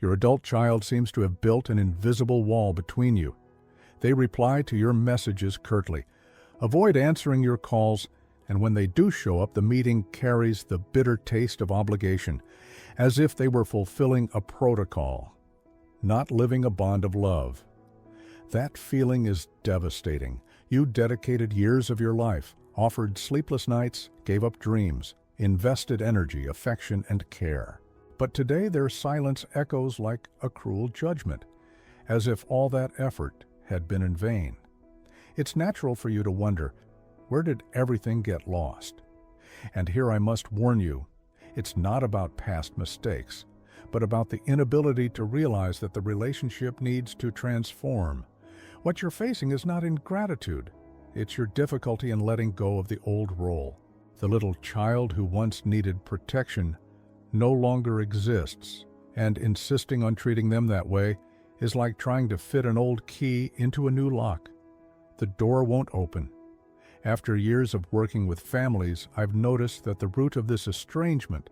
Your adult child seems to have built an invisible wall between you. They reply to your messages curtly, avoid answering your calls, and when they do show up, the meeting carries the bitter taste of obligation, as if they were fulfilling a protocol, not living a bond of love. That feeling is devastating. You dedicated years of your life, offered sleepless nights, gave up dreams, invested energy, affection, and care. But today their silence echoes like a cruel judgment, as if all that effort had been in vain. It's natural for you to wonder, where did everything get lost? And here I must warn you, it's not about past mistakes, but about the inability to realize that the relationship needs to transform. What you're facing is not ingratitude. It's your difficulty in letting go of the old role. The little child who once needed protection no longer exists, and insisting on treating them that way is like trying to fit an old key into a new lock. The door won't open. After years of working with families, I've noticed that the root of this estrangement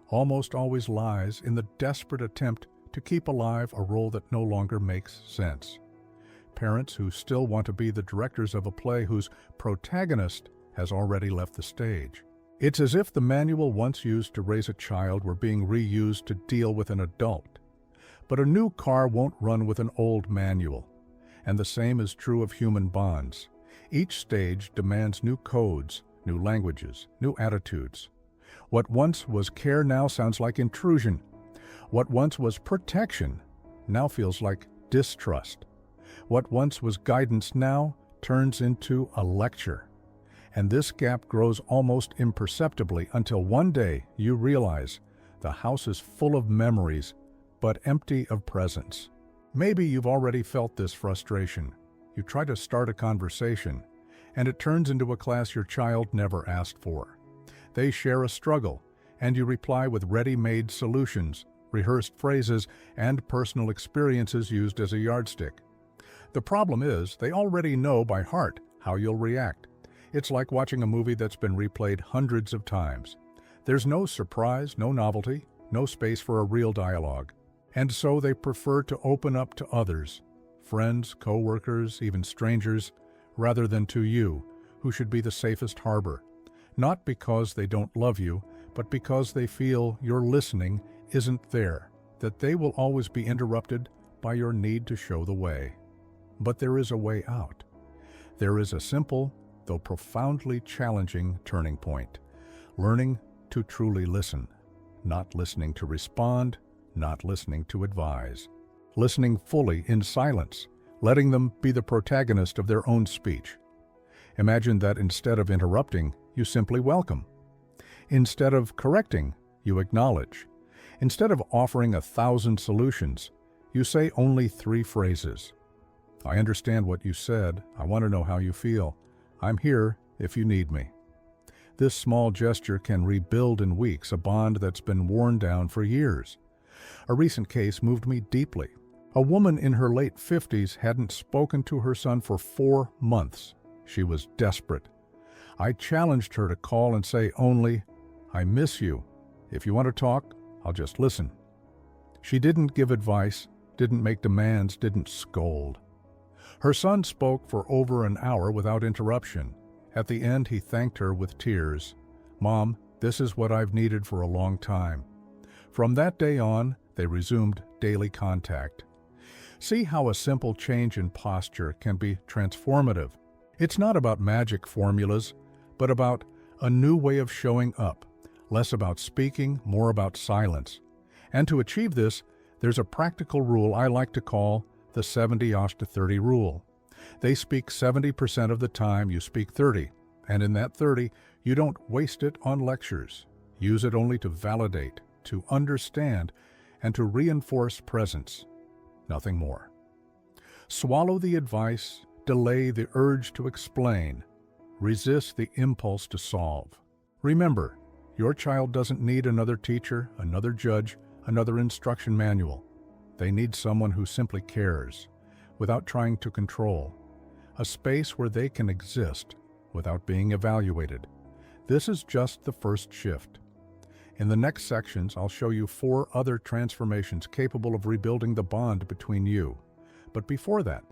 almost always lies in the desperate attempt to keep alive a role that no longer makes sense. Parents who still want to be the directors of a play whose protagonist has already left the stage. It's as if the manual once used to raise a child were being reused to deal with an adult. But a new car won't run with an old manual, and the same is true of human bonds. Each stage demands new codes, new languages, new attitudes. What once was care now sounds like intrusion. What once was protection now feels like distrust. What once was guidance now turns into a lecture. And this gap grows almost imperceptibly until one day you realize the house is full of memories, but empty of presence. Maybe you've already felt this frustration. You try to start a conversation, and it turns into a class your child never asked for. They share a struggle, and you reply with ready-made solutions, rehearsed phrases, and personal experiences used as a yardstick. The problem is, they already know by heart how you'll react. It's like watching a movie that's been replayed hundreds of times. There's no surprise, no novelty, no space for a real dialogue. And so they prefer to open up to others, friends, co-workers, even strangers, rather than to you, who should be the safest harbor. Not because they don't love you, but because they feel your listening isn't there, that they will always be interrupted by your need to show the way. But there is a way out. There is a simple, though profoundly challenging turning point. Learning to truly listen, not listening to respond, not listening to advise. Listening fully in silence, letting them be the protagonist of their own speech. Imagine that instead of interrupting, you simply welcome. Instead of correcting, you acknowledge. Instead of offering 1,000 solutions, you say only 3 phrases. I understand what you said. I want to know how you feel. I'm here if you need me. This small gesture can rebuild in weeks a bond that's been worn down for years. A recent case moved me deeply. A woman in her late 50s hadn't spoken to her son for 4 months. She was desperate. I challenged her to call and say only, "I miss you. If you want to talk, I'll just listen." She didn't give advice, didn't make demands, didn't scold. Her son spoke for over an hour without interruption. At the end, he thanked her with tears. "Mom, this is what I've needed for a long time." From that day on, they resumed daily contact. See how a simple change in posture can be transformative. It's not about magic formulas, but about a new way of showing up, less about speaking, more about silence. And to achieve this, there's a practical rule I like to call the 70-30 rule. They speak 70% of the time, you speak 30, and in that 30, you don't waste it on lectures. Use it only to validate, to understand, and to reinforce presence. Nothing more. Swallow the advice, delay the urge to explain, resist the impulse to solve. Remember, your child doesn't need another teacher, another judge, another instruction manual. They need someone who simply cares, without trying to control. A space where they can exist, without being evaluated. This is just the first shift. In the next sections, I'll show you 4 other transformations capable of rebuilding the bond between you. But before that,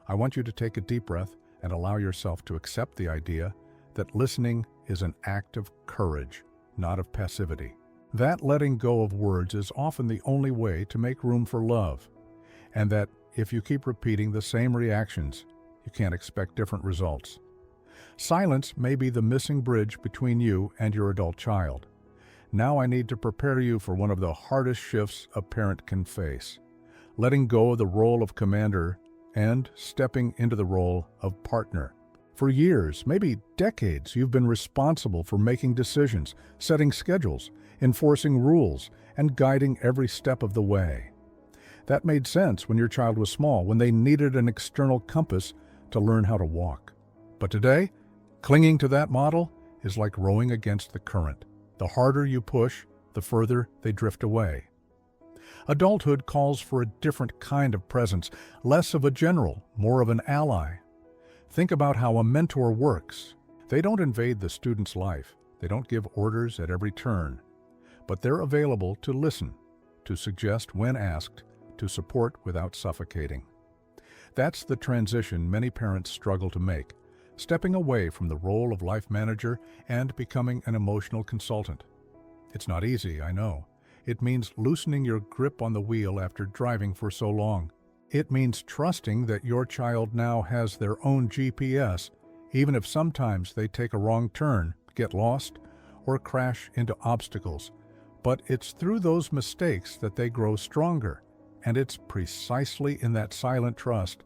I want you to take a deep breath and allow yourself to accept the idea that listening is an act of courage, not of passivity. That letting go of words is often the only way to make room for love, and that if you keep repeating the same reactions, you can't expect different results. Silence may be the missing bridge between you and your adult child. Now I need to prepare you for one of the hardest shifts a parent can face: letting go of the role of commander and stepping into the role of partner. For years, maybe decades, you've been responsible for making decisions, setting schedules, enforcing rules, and guiding every step of the way. That made sense when your child was small, when they needed an external compass to learn how to walk. But today, clinging to that model is like rowing against the current. The harder you push, the further they drift away. Adulthood calls for a different kind of presence, less of a general, more of an ally. Think about how a mentor works. They don't invade the student's life. They don't give orders at every turn. But they're available to listen, to suggest when asked, to support without suffocating. That's the transition many parents struggle to make, stepping away from the role of life manager and becoming an emotional consultant. It's not easy, I know. It means loosening your grip on the wheel after driving for so long. It means trusting that your child now has their own GPS, even if sometimes they take a wrong turn, get lost, or crash into obstacles. But it's through those mistakes that they grow stronger, and it's precisely in that silent trust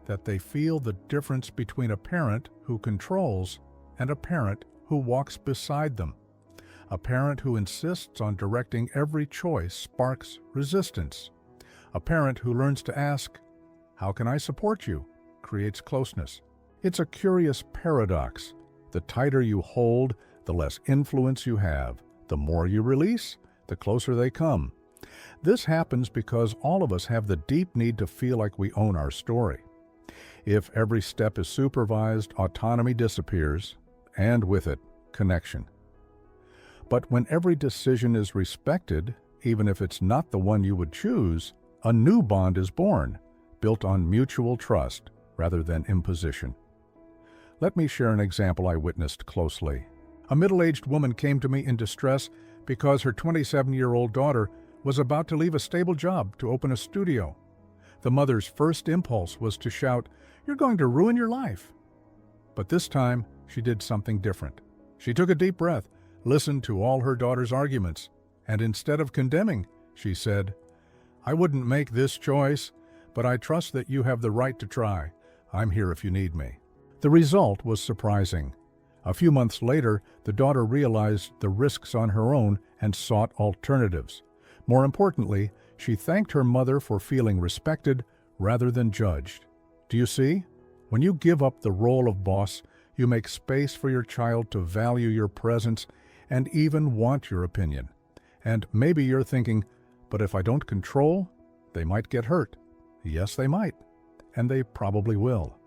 that they feel the difference between a parent who controls and a parent who walks beside them. A parent who insists on directing every choice sparks resistance. A parent who learns to ask, "How can I support you?" creates closeness. It's a curious paradox. The tighter you hold, the less influence you have. The more you release, the closer they come. This happens because all of us have the deep need to feel like we own our story. If every step is supervised, autonomy disappears, and with it, connection. But when every decision is respected, even if it's not the one you would choose, a new bond is born, built on mutual trust rather than imposition. Let me share an example I witnessed closely. A middle-aged woman came to me in distress because her 27-year-old daughter was about to leave a stable job to open a studio. The mother's first impulse was to shout, "You're going to ruin your life." But this time, she did something different. She took a deep breath, listened to all her daughter's arguments, and instead of condemning, she said, "I wouldn't make this choice, but I trust that you have the right to try. I'm here if you need me." The result was surprising. A few months later, the daughter realized the risks on her own and sought alternatives. More importantly, she thanked her mother for feeling respected rather than judged. Do you see? When you give up the role of boss, you make space for your child to value your presence and even want your opinion. And maybe you're thinking, but if I don't control, they might get hurt. Yes, they might. And they probably will.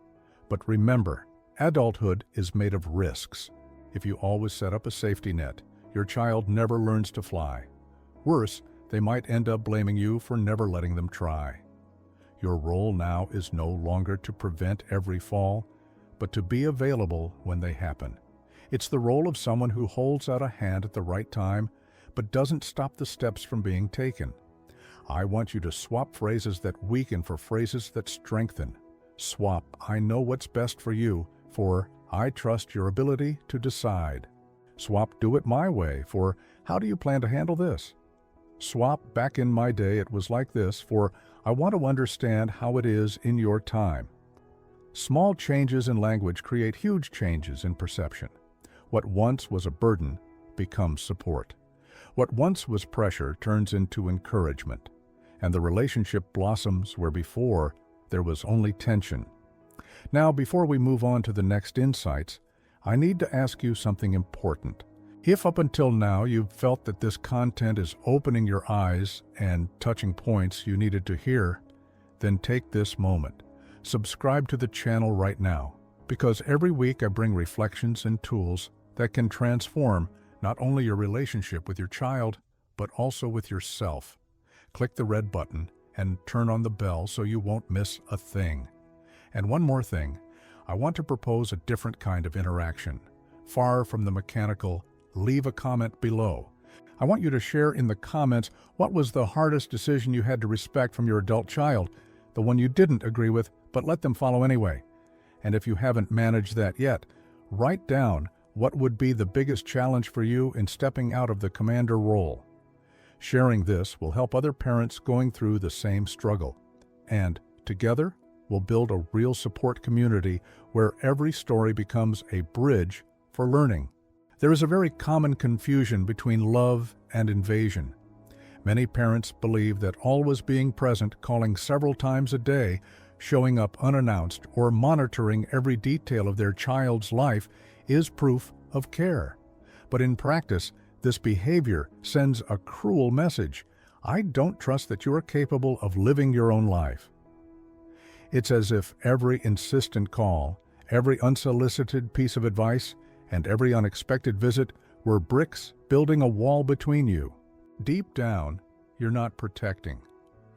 But remember, adulthood is made of risks. If you always set up a safety net, your child never learns to fly. Worse, they might end up blaming you for never letting them try. Your role now is no longer to prevent every fall, but to be available when they happen. It's the role of someone who holds out a hand at the right time, but doesn't stop the steps from being taken. I want you to swap phrases that weaken for phrases that strengthen. Swap "I know what's best for you" for "I trust your ability to decide." Swap "Do it my way" for "How do you plan to handle this?" Swap "Back in my day it was like this" for "I want to understand how it is in your time." Small changes in language create huge changes in perception. What once was a burden becomes support. What once was pressure turns into encouragement, and the relationship blossoms where before there was only tension. Now, before we move on to the next insights, I need to ask you something important. If up until now you've felt that this content is opening your eyes and touching points you needed to hear, then take this moment. Subscribe to the channel right now, because every week I bring reflections and tools that can transform not only your relationship with your child, but also with yourself. Click the red button and turn on the bell so you won't miss a thing. And one more thing, I want to propose a different kind of interaction, far from the mechanical, leave a comment below. I want you to share in the comments what was the hardest decision you had to respect from your adult child, the one you didn't agree with, but let them follow anyway. And if you haven't managed that yet, write down what would be the biggest challenge for you in stepping out of the commander role. Sharing this will help other parents going through the same struggle. And together, we'll build a real support community where every story becomes a bridge for learning. There is a very common confusion between love and invasion. Many parents believe that always being present, calling several times a day, showing up unannounced, or monitoring every detail of their child's life is proof of care. But in practice, this behavior sends a cruel message. I don't trust that you are capable of living your own life. It's as if every insistent call, every unsolicited piece of advice, and every unexpected visit were bricks building a wall between you. Deep down, you're not protecting,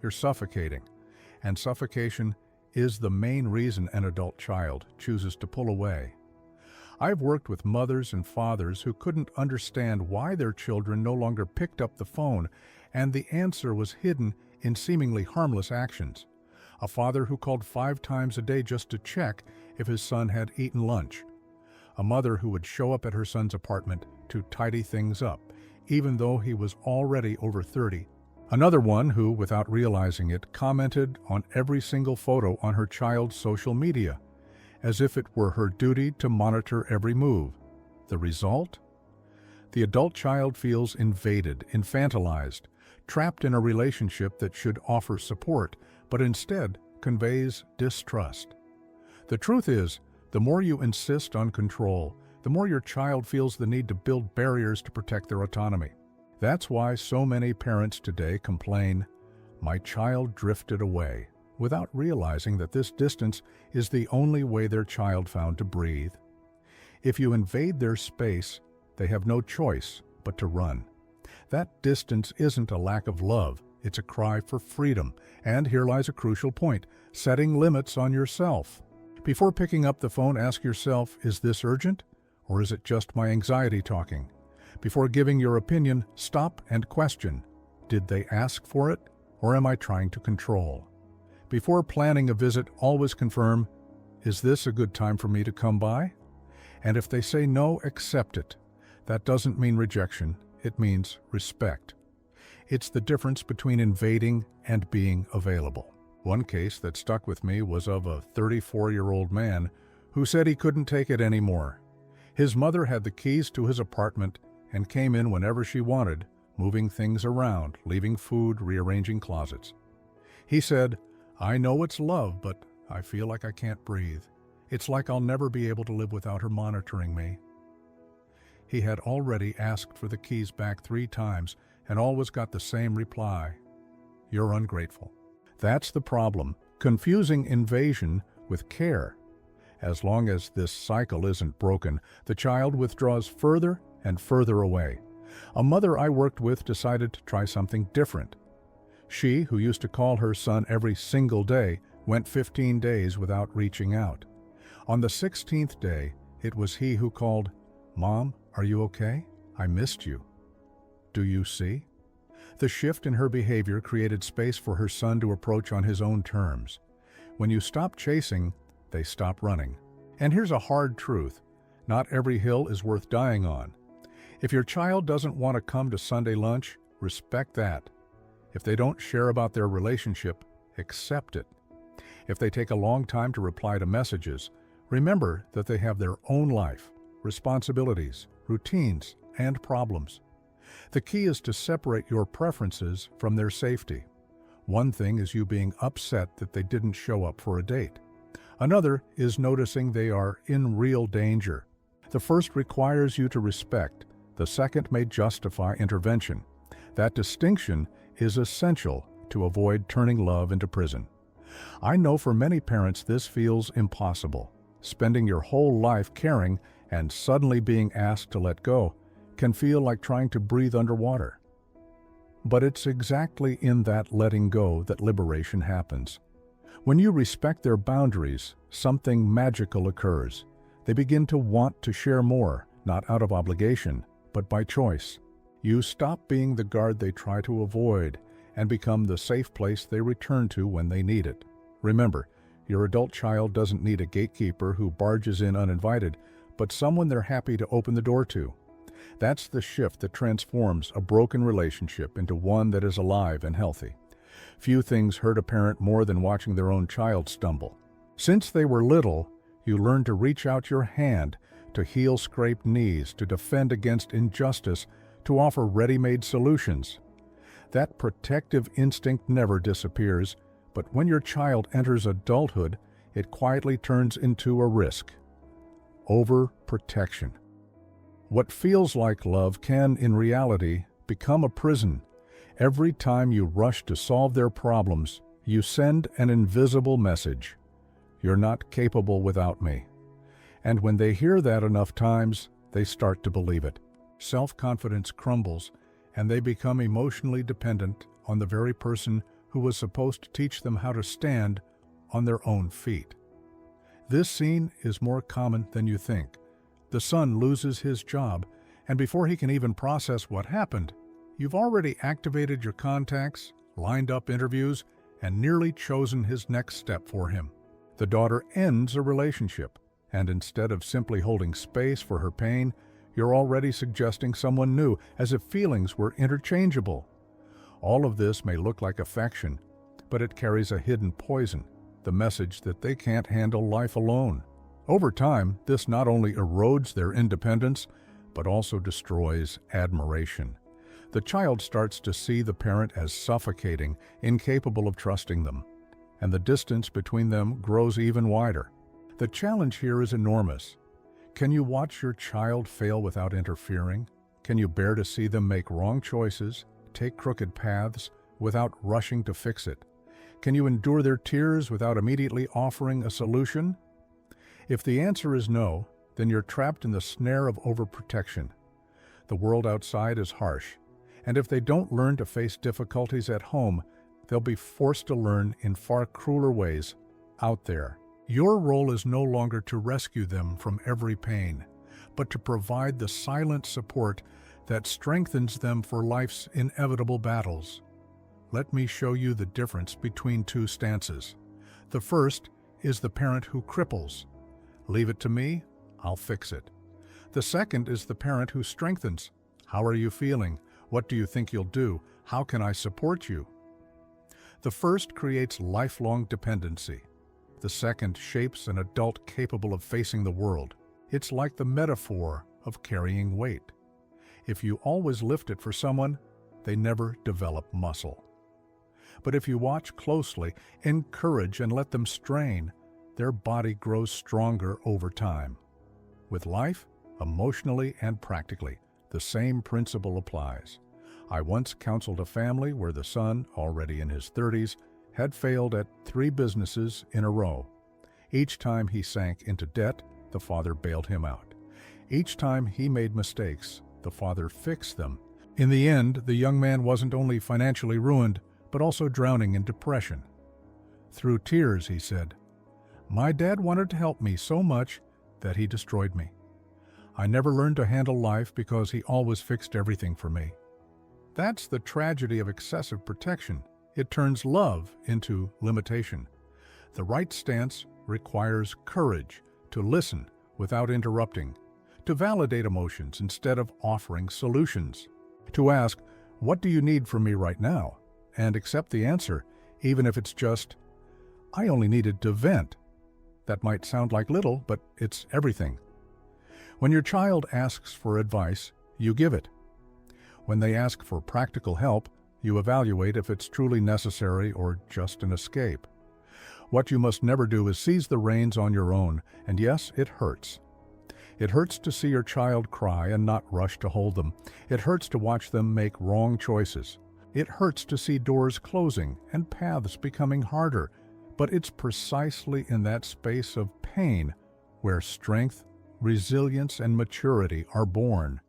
you're suffocating. And suffocation is the main reason an adult child chooses to pull away. I've worked with mothers and fathers who couldn't understand why their children no longer picked up the phone, and the answer was hidden in seemingly harmless actions. A father who called 5 times a day just to check if his son had eaten lunch. A mother who would show up at her son's apartment to tidy things up, even though he was already over 30. Another one who, without realizing it, commented on every single photo on her child's social media, as if it were her duty to monitor every move. The result? The adult child feels invaded, infantilized, trapped in a relationship that should offer support, but instead conveys distrust. The truth is, the more you insist on control, the more your child feels the need to build barriers to protect their autonomy. That's why so many parents today complain, "My child drifted away," without realizing that this distance is the only way their child found to breathe. If you invade their space, they have no choice but to run. That distance isn't a lack of love, it's a cry for freedom. And here lies a crucial point, setting limits on yourself. Before picking up the phone, ask yourself, is this urgent, or is it just my anxiety talking? Before giving your opinion, stop and question, did they ask for it, or am I trying to control? Before planning a visit, always confirm, is this a good time for me to come by? And if they say no, accept it. That doesn't mean rejection, it means respect. It's the difference between invading and being available. One case that stuck with me was of a 34-year-old man who said he couldn't take it anymore. His mother had the keys to his apartment and came in whenever she wanted, moving things around, leaving food, rearranging closets. He said, "I know it's love, but I feel like I can't breathe. It's like I'll never be able to live without her monitoring me." He had already asked for the keys back 3 times and always got the same reply, "You're ungrateful." That's the problem, confusing invasion with care. As long as this cycle isn't broken, the child withdraws further and further away. A mother I worked with decided to try something different. She, who used to call her son every single day, went 15 days without reaching out. On the 16th day, it was he who called, "Mom, are you okay? I missed you." Do you see? The shift in her behavior created space for her son to approach on his own terms. When you stop chasing, they stop running. And here's a hard truth. Not every hill is worth dying on. If your child doesn't want to come to Sunday lunch, respect that. If they don't share about their relationship, accept it. If they take a long time to reply to messages, remember that they have their own life, responsibilities, routines, and problems. The key is to separate your preferences from their safety. One thing is you being upset that they didn't show up for a date. Another is noticing they are in real danger. The first requires you to respect. The second may justify intervention. That distinction is essential to avoid turning love into prison. I know for many parents this feels impossible. Spending your whole life caring and suddenly being asked to let go can feel like trying to breathe underwater. But it's exactly in that letting go that liberation happens. When you respect their boundaries, something magical occurs. They begin to want to share more, not out of obligation, but by choice. You stop being the guard they try to avoid and become the safe place they return to when they need it. Remember, your adult child doesn't need a gatekeeper who barges in uninvited, but someone they're happy to open the door to. That's the shift that transforms a broken relationship into one that is alive and healthy. Few things hurt a parent more than watching their own child stumble. Since they were little, you learn to reach out your hand, to heal scraped knees, to defend against injustice, to offer ready-made solutions. That protective instinct never disappears, but when your child enters adulthood, it quietly turns into a risk. Overprotection. What feels like love can, in reality, become a prison. Every time you rush to solve their problems, you send an invisible message. You're not capable without me. And when they hear that enough times, they start to believe it. Self-confidence crumbles, and they become emotionally dependent on the very person who was supposed to teach them how to stand on their own feet. This scene is more common than you think. The son loses his job, and before he can even process what happened, you've already activated your contacts, lined up interviews, and nearly chosen his next step for him. The daughter ends a relationship, and instead of simply holding space for her pain, you're already suggesting someone new, as if feelings were interchangeable. All of this may look like affection, but it carries a hidden poison, the message that they can't handle life alone. Over time, this not only erodes their independence, but also destroys admiration. The child starts to see the parent as suffocating, incapable of trusting them, and the distance between them grows even wider. The challenge here is enormous. Can you watch your child fail without interfering? Can you bear to see them make wrong choices, take crooked paths, without rushing to fix it? Can you endure their tears without immediately offering a solution? If the answer is no, then you're trapped in the snare of overprotection. The world outside is harsh, and if they don't learn to face difficulties at home, they'll be forced to learn in far crueler ways out there. Your role is no longer to rescue them from every pain, but to provide the silent support that strengthens them for life's inevitable battles. Let me show you the difference between two stances. The first is the parent who cripples. Leave it to me, I'll fix it. The second is the parent who strengthens. How are you feeling? What do you think you'll do? How can I support you? The first creates lifelong dependency. The second shapes an adult capable of facing the world. It's like the metaphor of carrying weight. If you always lift it for someone, they never develop muscle. But if you watch closely, encourage, and let them strain, their body grows stronger over time. With life, emotionally and practically, the same principle applies. I once counseled a family where the son, already in his 30s, had failed at 3 businesses in a row. Each time he sank into debt, the father bailed him out. Each time he made mistakes, the father fixed them. In the end, the young man wasn't only financially ruined, but also drowning in depression. Through tears, he said, "My dad wanted to help me so much that he destroyed me. I never learned to handle life because he always fixed everything for me." That's the tragedy of excessive protection. It turns love into limitation. The right stance requires courage to listen without interrupting, to validate emotions instead of offering solutions, to ask, "What do you need from me right now?" and accept the answer, even if it's just, "I only needed to vent." That might sound like little, but it's everything. When your child asks for advice, you give it. When they ask for practical help, you evaluate if it's truly necessary or just an escape. What you must never do is seize the reins on your own, and yes, it hurts. It hurts to see your child cry and not rush to hold them. It hurts to watch them make wrong choices. It hurts to see doors closing and paths becoming harder, but it's precisely in that space of pain where strength, resilience, and maturity are born.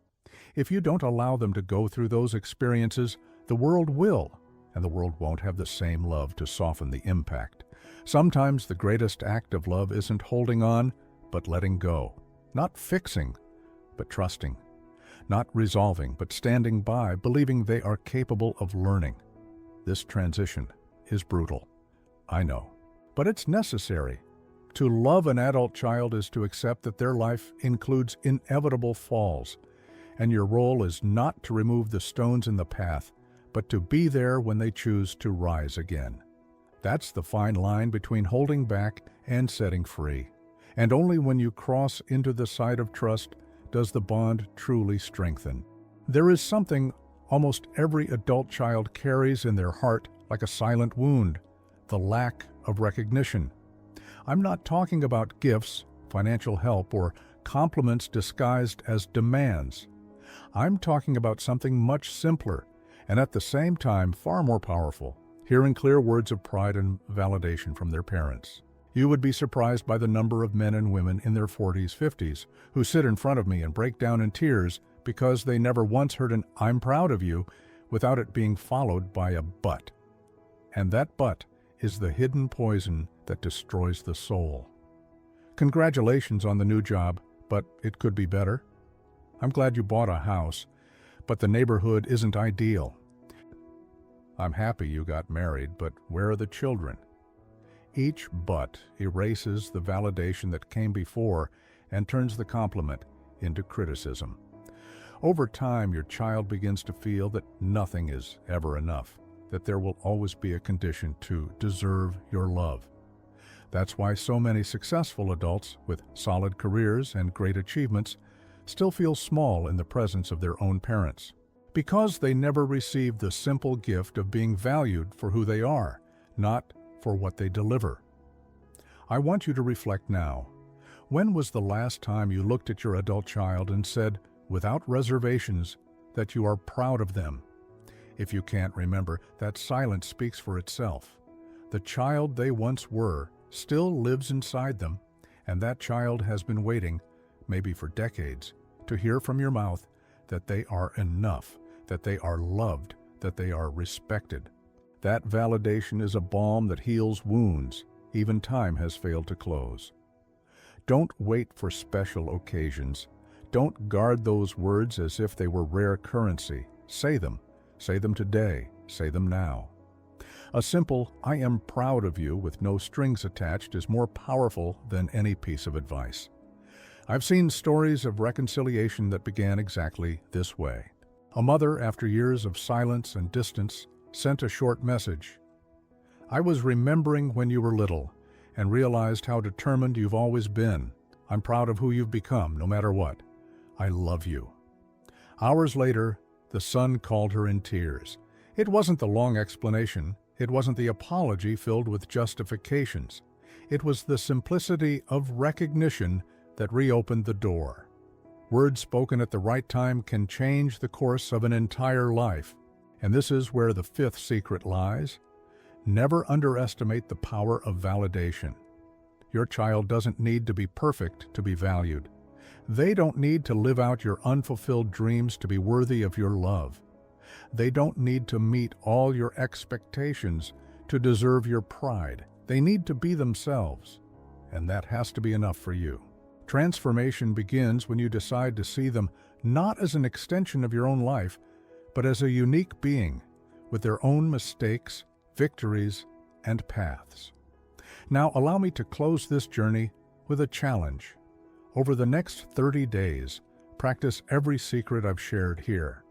If you don't allow them to go through those experiences, the world will, and the world won't have the same love to soften the impact. Sometimes the greatest act of love isn't holding on, but letting go. Not fixing, but trusting. Not resolving, but standing by, believing they are capable of learning. This transition is brutal, I know, but it's necessary. To love an adult child is to accept that their life includes inevitable falls, and your role is not to remove the stones in the path, but to be there when they choose to rise again. That's the fine line between holding back and setting free. And only when you cross into the side of trust does the bond truly strengthen. There is something almost every adult child carries in their heart like a silent wound: the lack of recognition. I'm not talking about gifts, financial help, or compliments disguised as demands. I'm talking about something much simpler, and at the same time far more powerful: hearing clear words of pride and validation from their parents. You would be surprised by the number of men and women in their 40s, 50s who sit in front of me and break down in tears because they never once heard an "I'm proud of you" without it being followed by a "but." And that "but" is the hidden poison that destroys the soul. Congratulations on the new job, but it could be better. I'm glad you bought a house, but the neighborhood isn't ideal. I'm happy you got married, but where are the children? Each "but" erases the validation that came before and turns the compliment into criticism. Over time, your child begins to feel that nothing is ever enough, that there will always be a condition to deserve your love. That's why so many successful adults with solid careers and great achievements still feel small in the presence of their own parents, because they never received the simple gift of being valued for who they are, not for what they deliver. I want you to reflect now. When was the last time you looked at your adult child and said, without reservations, that you are proud of them? If you can't remember, that silence speaks for itself. The child they once were still lives inside them, and that child has been waiting, maybe for decades, to hear from your mouth that they are enough, that they are loved, that they are respected. That validation is a balm that heals wounds even time has failed to close. Don't wait for special occasions. Don't guard those words as if they were rare currency. Say them. Say them today. Say them now. A simple "I am proud of you" with no strings attached is more powerful than any piece of advice. I've seen stories of reconciliation that began exactly this way. A mother, after years of silence and distance, sent a short message. "I was remembering when you were little and realized how determined you've always been. I'm proud of who you've become, no matter what. I love you." Hours later, the son called her in tears. It wasn't the long explanation. It wasn't the apology filled with justifications. It was the simplicity of recognition that reopened the door. Words spoken at the right time can change the course of an entire life. And this is where the fifth secret lies. Never underestimate the power of validation. Your child doesn't need to be perfect to be valued. They don't need to live out your unfulfilled dreams to be worthy of your love. They don't need to meet all your expectations to deserve your pride. They need to be themselves, and that has to be enough for you. Transformation begins when you decide to see them not as an extension of your own life, but as a unique being with their own mistakes, victories, and paths. Now, allow me to close this journey with a challenge. Over the next 30 days, practice every secret I've shared here.